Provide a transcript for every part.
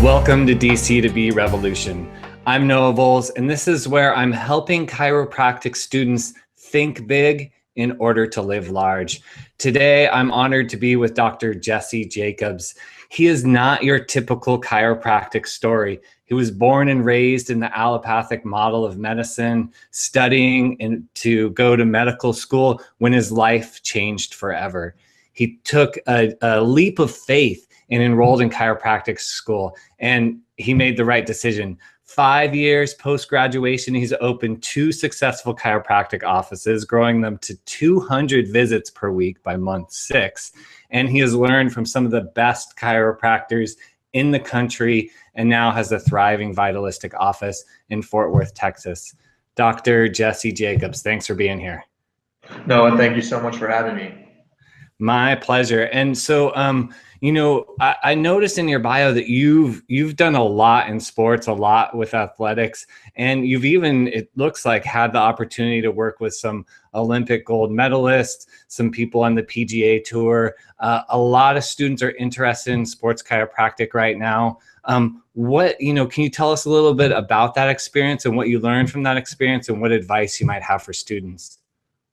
Welcome to DC to Be Revolution. I'm Noah Volz, and this is where I'm helping chiropractic students think big in order to live large. Today, I'm honored to be with Dr. Jesse Jacobs. He is not your typical chiropractic story. He was born and raised in the allopathic model of medicine, studying to go to medical school when his life changed forever. He took a leap of faith and enrolled in chiropractic school, and he made the right decision. 5 years post-graduation, he's opened 2 successful chiropractic offices, growing them to 200 visits per week by month 6. And he has learned from some of the best chiropractors in the country and now has a thriving vitalistic office in Fort Worth, Texas. Dr. Jesse Jacobs, thanks for being here. Noah, thank you so much for having me. My pleasure. And so, I noticed in your bio that you've done a lot in sports, a lot with athletics, and you've even, it looks like, had the opportunity to work with some Olympic gold medalists, some people on the PGA Tour. A lot of students are interested in sports chiropractic right now. Can you tell us a little bit about that experience and what you learned from that experience and what advice you might have for students?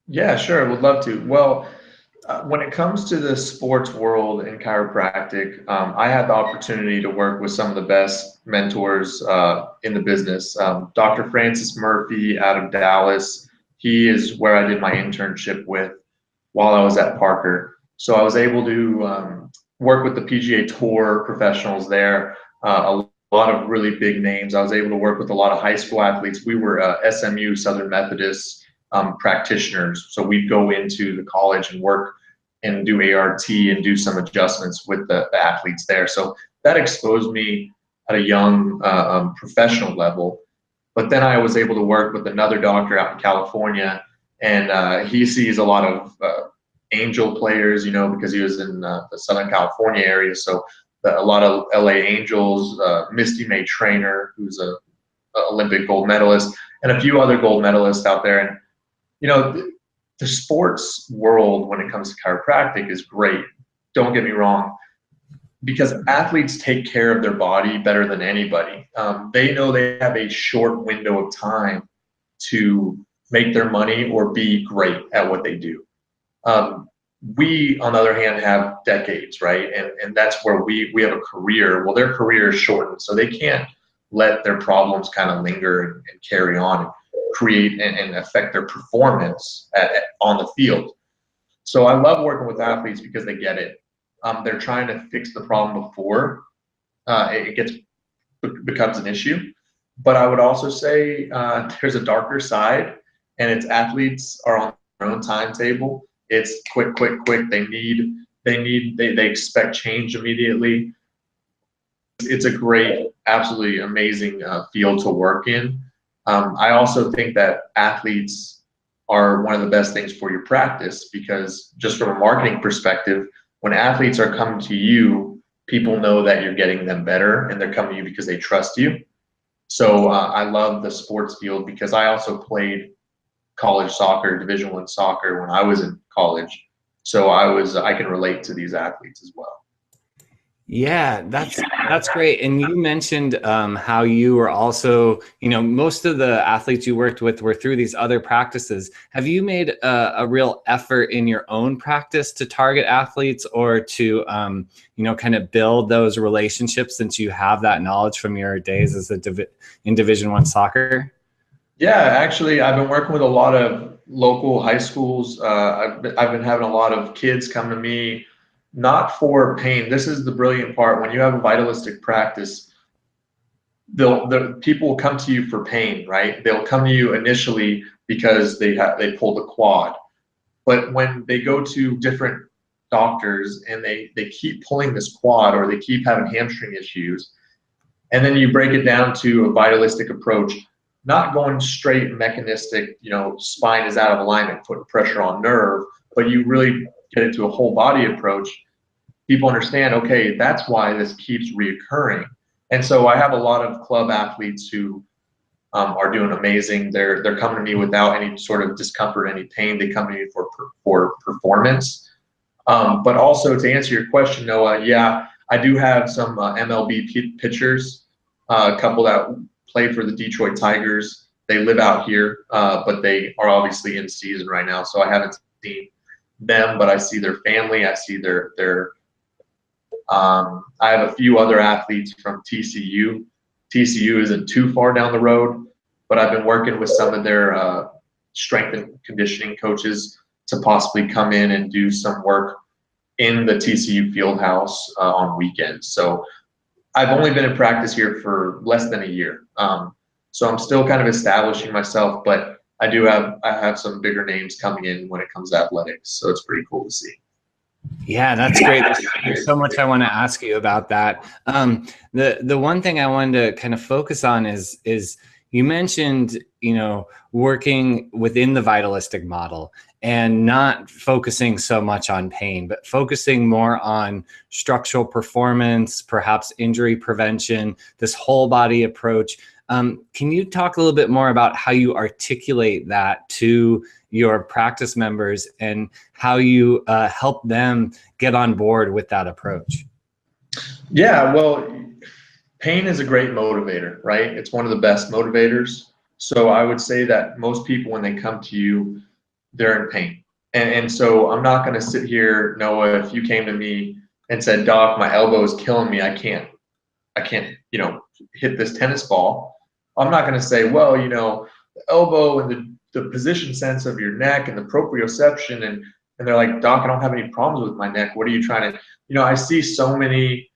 Yeah, sure. Would love to. Well, when it comes to the sports world in chiropractic, I had the opportunity to work with some of the best mentors in the business. Dr. Francis Murphy out of Dallas, he is where I did my internship with while I was at Parker. So I was able to work with the PGA Tour professionals there, a lot of really big names. I was able to work with a lot of high school athletes. We were SMU, Southern Methodist practitioners. So we'd go into the college and work and do ART and do some adjustments with the athletes there. So that exposed me at a young professional level. But then I was able to work with another doctor out in California, and he sees a lot of Angel players, because he was in the Southern California area. So a lot of LA Angels, Misty May Trainer, who's a Olympic gold medalist, and a few other gold medalists out there. And the sports world, when it comes to chiropractic, is great. Don't get me wrong, because athletes take care of their body better than anybody. They know they have a short window of time to make their money or be great at what they do. We, on the other hand, have decades, right? And that's where we have a career. Well, their career is shortened, so they can't let their problems kind of linger and carry on, create and affect their performance on the field. So I love working with athletes because they get it. They're trying to fix the problem before it becomes an issue. But I would also say there's a darker side, and it's athletes are on their own timetable. It's quick. They expect change immediately. It's a great, absolutely amazing field to work in. I also think that athletes are one of the best things for your practice, because just from a marketing perspective, when athletes are coming to you, people know that you're getting them better, and they're coming to you because they trust you. So I love the sports field because I also played college soccer, Division I soccer, when I was in college. So I can relate to these athletes as well. Yeah, that's great. And you mentioned how you were also, most of the athletes you worked with were through these other practices. Have you made a real effort in your own practice to target athletes or to, kind of build those relationships, since you have that knowledge from your days as in Division I soccer? Yeah, actually, I've been working with a lot of local high schools. I've been having a lot of kids come to me, not for pain. This is the brilliant part. When you have a vitalistic practice, the people will come to you for pain, right? They'll come to you initially because they pulled a quad. But when they go to different doctors and they keep pulling this quad, or they keep having hamstring issues, and then you break it down to a vitalistic approach, not going straight mechanistic, spine is out of alignment, putting pressure on nerve, but you really get into a whole body approach. People understand, okay, that's why this keeps reoccurring. And so I have a lot of club athletes who are doing amazing. They're coming to me without any sort of discomfort, any pain. They come to me for performance. But also, to answer your question, Noah, yeah, I do have some MLB pitchers, a couple that play for the Detroit Tigers. They live out here, but they are obviously in season right now, so I haven't seen them, but I see their family. I see I have a few other athletes from TCU. TCU isn't too far down the road, but I've been working with some of their strength and conditioning coaches to possibly come in and do some work in the TCU field house on weekends. So I've only been in practice here for less than a year. So I'm still kind of establishing myself, but I have some bigger names coming in when it comes to athletics. So it's pretty cool to see. Yeah, that's great. There's so much I want to ask you about that. The one thing I wanted to kind of focus on is you mentioned, working within the vitalistic model and not focusing so much on pain, but focusing more on structural performance, perhaps injury prevention, this whole body approach. Can you talk a little bit more about how you articulate that to your practice members and how you help them get on board with that approach? Yeah, well, pain is a great motivator, right? It's one of the best motivators. So I would say that most people, when they come to you, they're in pain. And so I'm not going to sit here, Noah, if you came to me and said, Doc, my elbow is killing me. I can't, hit this tennis ball. I'm not going to say, well, the elbow and the position sense of your neck and the proprioception. And they're like, Doc, I don't have any problems with my neck. What are you trying to, I see so many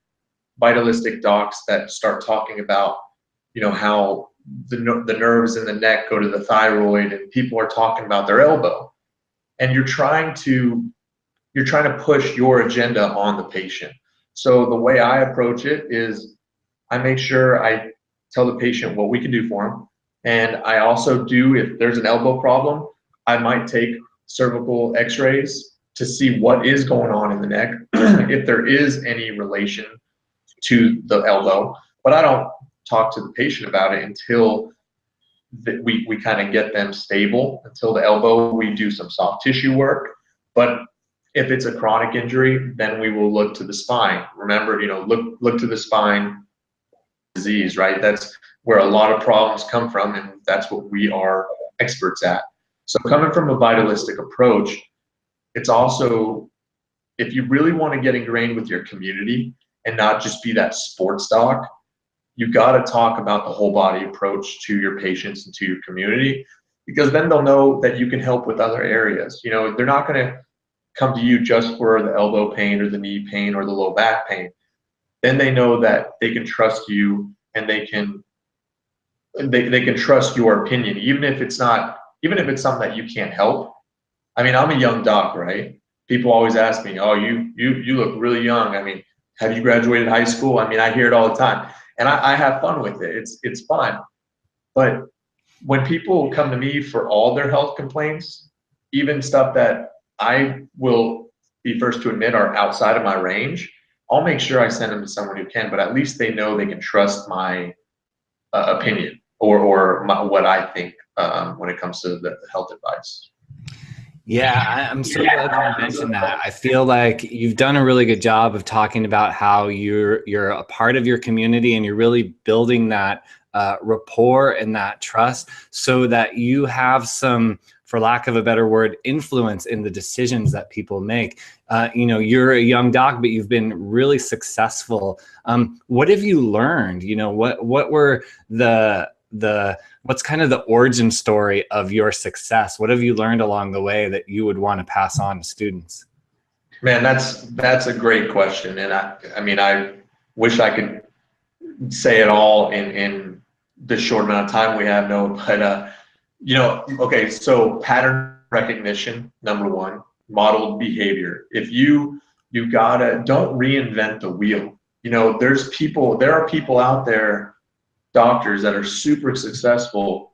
vitalistic docs that start talking about, how the nerves in the neck go to the thyroid, and people are talking about their elbow, and you're trying to push your agenda on the patient. So the way I approach it is I make sure I tell the patient what we can do for them, and I also do, if there's an elbow problem, I might take cervical x-rays to see what is going on in the neck, if there is any relation to the elbow. But I don't talk to the patient about it until we kind of get them stable. Until the elbow, we do some soft tissue work. But if it's a chronic injury, then we will look to the spine. Remember, look to the spine disease, right? That's where a lot of problems come from, and that's what we are experts at. So coming from a vitalistic approach, it's also, if you really want to get ingrained with your community and not just be that sports doc, you got to talk about the whole body approach to your patients and to your community, because then they'll know that you can help with other areas. They're not going to come to you just for the elbow pain or the knee pain or the low back pain. Then they know that they can trust you, and they can trust your opinion, even if it's something that you can't help. I mean, I'm a young doc, right? People always ask me, oh, you look really young. I mean, have you graduated high school? I mean, I hear it all the time, and I have fun with it. It's fun. But when people come to me for all their health complaints, even stuff that I will be first to admit are outside of my range, I'll make sure I send them to someone who can, but at least they know they can trust my opinion or what I think when it comes to the health advice. Yeah, I'm so glad you mentioned that. I feel like you've done a really good job of talking about how you're a part of your community, and you're really building that rapport and that trust, so that you have some, for lack of a better word, influence in the decisions that people make. You're a young doc, but you've been really successful. What have you learned? What were what's kind of the origin story of your success? What have you learned along the way that you would want to pass on to students? Man, that's a great question. And I wish I could say it all in the short amount of time we have, no, but okay, so pattern recognition, number one, modeled behavior. If you gotta, don't reinvent the wheel. There are people out there, doctors, that are super successful,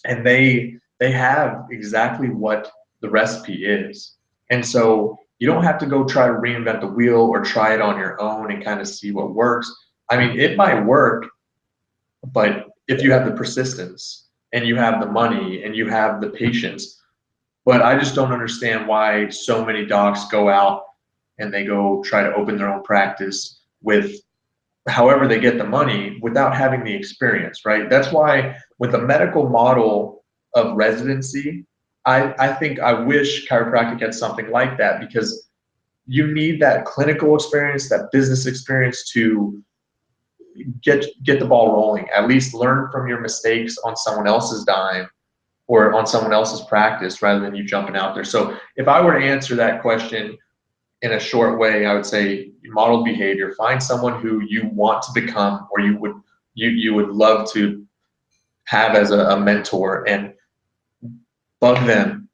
and they have exactly what the recipe is. And so you don't have to go try to reinvent the wheel or try it on your own and kind of see what works. I mean, it might work, but if you have the persistence and you have the money and you have the patience. But I just don't understand why so many docs go out and they go try to open their own practice with however they get the money without having the experience, right? That's why with the medical model of residency, I wish chiropractic had something like that, because you need that clinical experience, that business experience to get the ball rolling. At least learn from your mistakes on someone else's dime or on someone else's practice rather than you jumping out there. So if I were to answer that question in a short way, I would say model behavior. Find someone who you want to become, or you would love to have as a mentor, and bug them.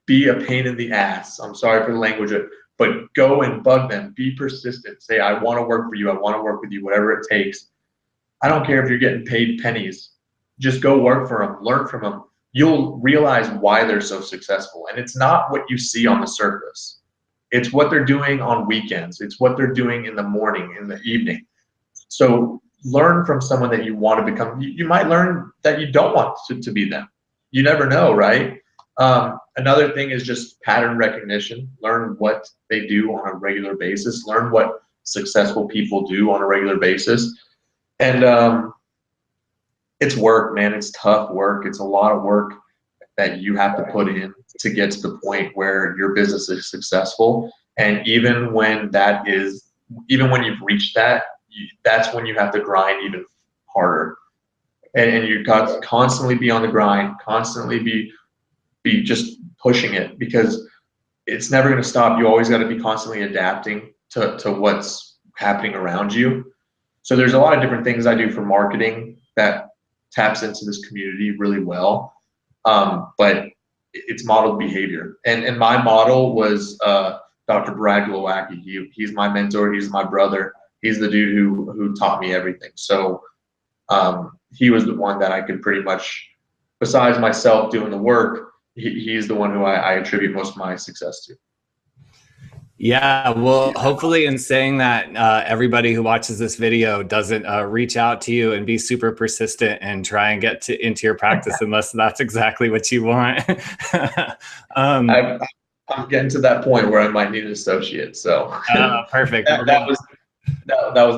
Be a pain in the ass. I'm sorry for the language, but go and bug them. Be persistent. Say, I want to work for you. I want to work with you, whatever it takes. I don't care if you're getting paid pennies. Just go work for them. Learn from them. You'll realize why they're so successful. And it's not what you see on the surface. It's what they're doing on weekends. It's what they're doing in the morning, in the evening. So learn from someone that you want to become. You might learn that you don't want to be them. You never know, right? Another thing is just pattern recognition. Learn what they do on a regular basis. Learn what successful people do on a regular basis. And it's work, man. It's tough work. It's a lot of work that you have to put in to get to the point where your business is successful. And even when you've reached that, that's when you have to grind even harder. And you've got to constantly be on the grind, constantly be just pushing it, because it's never going to stop. You always got to be constantly adapting to what's happening around you. So there's a lot of different things I do for marketing that taps into this community really well. But it's modeled behavior. And my model was Dr. Brad Glowacki. He's my mentor. He's my brother. He's the dude who taught me everything. So he was the one that I could pretty much, besides myself doing the work, he's the one who I attribute most of my success to. Yeah, well, hopefully in saying that, everybody who watches this video doesn't reach out to you and be super persistent and try and get into your practice unless that's exactly what you want. I'm getting to that point where I might need an associate. So perfect. that was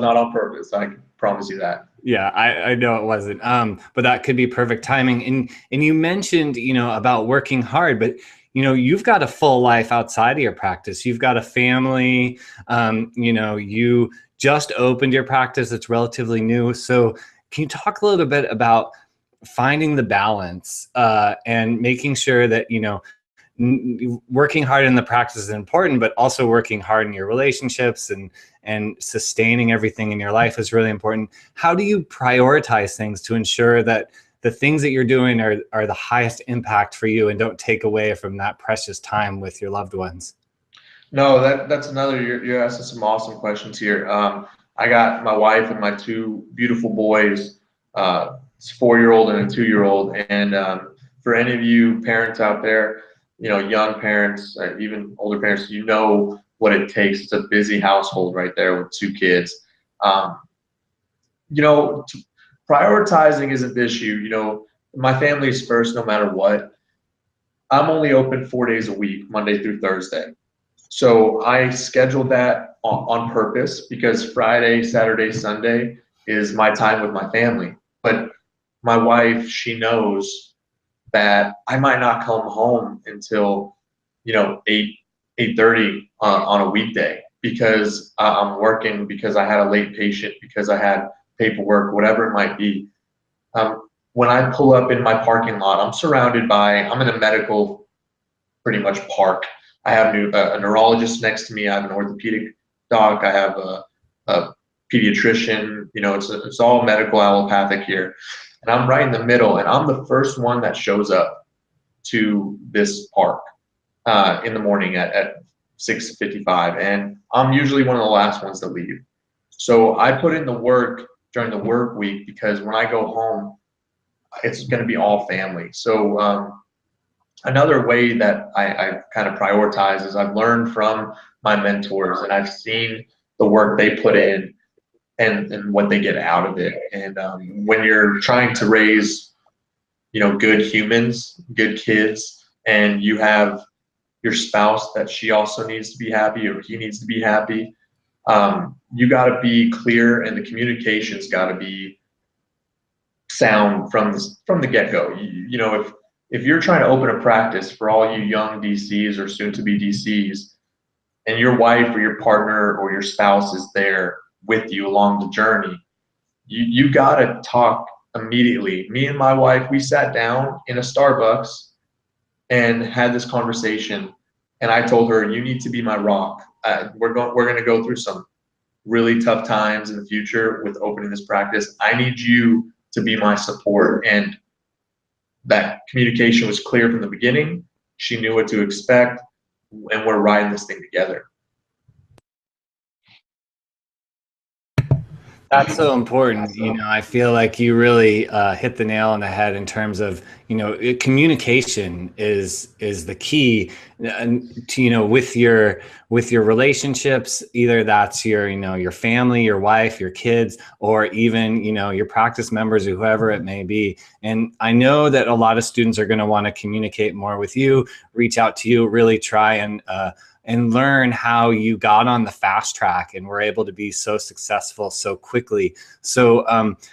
not on purpose. I can promise you that. Yeah, I know it wasn't. But that could be perfect timing. And you mentioned, about working hard, but you've got a full life outside of your practice. You've got a family. You just opened your practice. It's relatively new. So can you talk a little bit about finding the balance and making sure that, working hard in the practice is important, but also working hard in your relationships and sustaining everything in your life is really important. How do you prioritize things to ensure that the things that you're doing are the highest impact for you and don't take away from that precious time with your loved ones? No, that's another, you're asking some awesome questions here. I got my wife and my two beautiful boys, it's a 4-year-old and a 2-year-old. And for any of you parents out there, young parents, even older parents, what it takes. It's a busy household right there with 2 kids. Prioritizing isn't the issue. My family's first no matter what. I'm only open 4 days a week, Monday through Thursday. So I scheduled that on purpose, because Friday, Saturday, Sunday is my time with my family. But my wife, she knows that I might not come home until 8:30 on a weekday, because I'm working, because I had a late patient, because I had paperwork, whatever it might be. When I pull up in my parking lot, I'm in a medical pretty much park. I have a neurologist next to me. I have an orthopedic doc. I have a pediatrician. It's all medical allopathic here. And I'm right in the middle, and I'm the first one that shows up to this park in the morning at 6:55, and I'm usually one of the last ones to leave. So I put in the work during the work week, because when I go home, it's going to be all family. So another way that I kind of prioritize is I've learned from my mentors, and I've seen the work they put in and what they get out of it. And when you're trying to raise, good humans, good kids, and you have your spouse that she also needs to be happy or he needs to be happy. You got to be clear, and the communication's got to be sound from the get-go. You know, if you're trying to open a practice for all you young DCs or soon-to-be DCs, and your wife or your partner or your spouse is there with you along the journey, you got to talk immediately. Me and my wife, we sat down in a Starbucks and had this conversation, and I told her, you need to be my rock. We're going to go through some really tough times in the future with opening this practice. I need you to be my support. And that communication was clear from the beginning. She knew what to expect, and we're riding this thing together. That's so important. I feel like you really hit the nail on the head in terms of, communication is the key to, with your relationships, either that's your family, your wife, your kids, or even, your practice members or whoever it may be. And I know that a lot of students are going to want to communicate more with you, reach out to you, really try and learn how you got on the fast track and were able to be so successful so quickly. So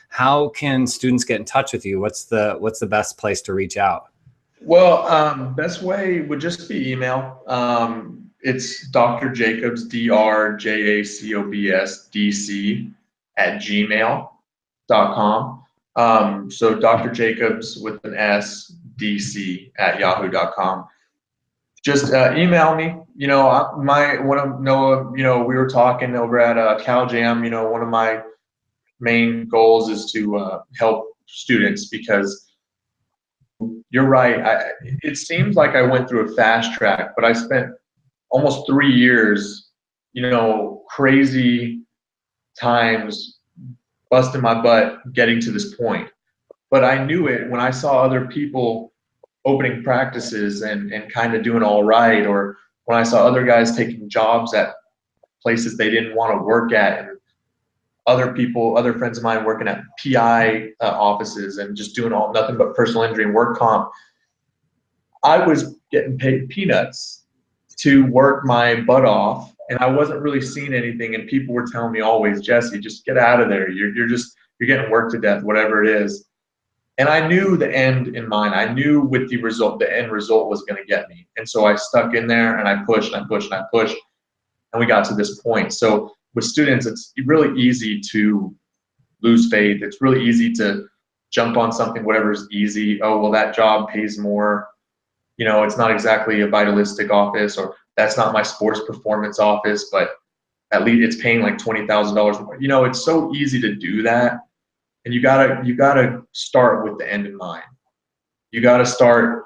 how can students get in touch with you? What's the best place to reach out? Well, best way would just be email. It's Dr. Jacobs, DrJacobs DC @gmail.com. So Dr. Jacobs with an S, DC @yahoo.com. Just email me. One of Noah, we were talking over at Cal Jam. One of my main goals is to help students, because you're right. It seems like I went through a fast track, but I spent almost 3 years, crazy times, busting my butt getting to this point. But I knew it when I saw other people opening practices and kind of doing all right, or when I saw other guys taking jobs at places they didn't want to work at, and other friends of mine working at PI offices and just doing nothing but personal injury and work comp. I was getting paid peanuts to work my butt off, and I wasn't really seeing anything, and people were telling me always, Jesse, just get out of there. You're getting worked to death, whatever it is. And I knew the end in mind. I knew with the end result was going to get me. And so I stuck in there, and I pushed and I pushed and I pushed, and we got to this point. So with students, it's really easy to lose faith. It's really easy to jump on something, whatever's easy. Oh, well, that job pays more. It's not exactly a vitalistic office, or that's not my sports performance office, but at least it's paying like $20,000 more. It's so easy to do that. And you gotta start with the end in mind. You gotta start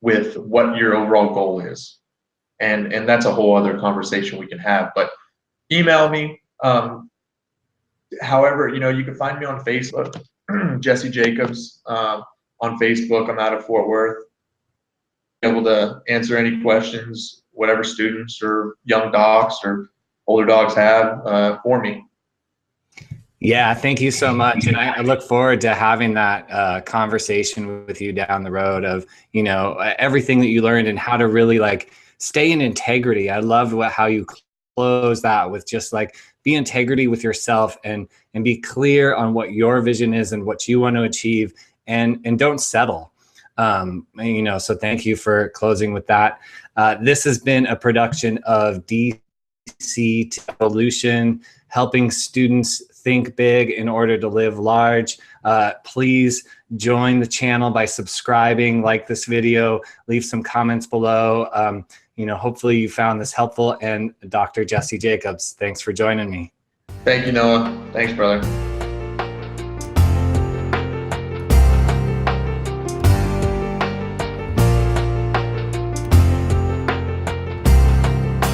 with what your overall goal is, and that's a whole other conversation we can have. But email me. However, you can find me on Facebook, Jesse Jacobs on Facebook. I'm out of Fort Worth. Able to answer any questions, whatever students or young docs or older dogs have for me. Yeah, thank you so much. And I look forward to having that conversation with you down the road of, everything that you learned and how to really stay in integrity. I love how you close that with just be integrity with yourself and be clear on what your vision is and what you want to achieve, and don't settle. So thank you for closing with that. This has been a production of DC to Evolution, helping students think big in order to live large. Please join the channel by subscribing, like this video, leave some comments below. Hopefully you found this helpful. And Dr. Jesse Jacobs, thanks for joining me. Thank you, Noah. Thanks, brother.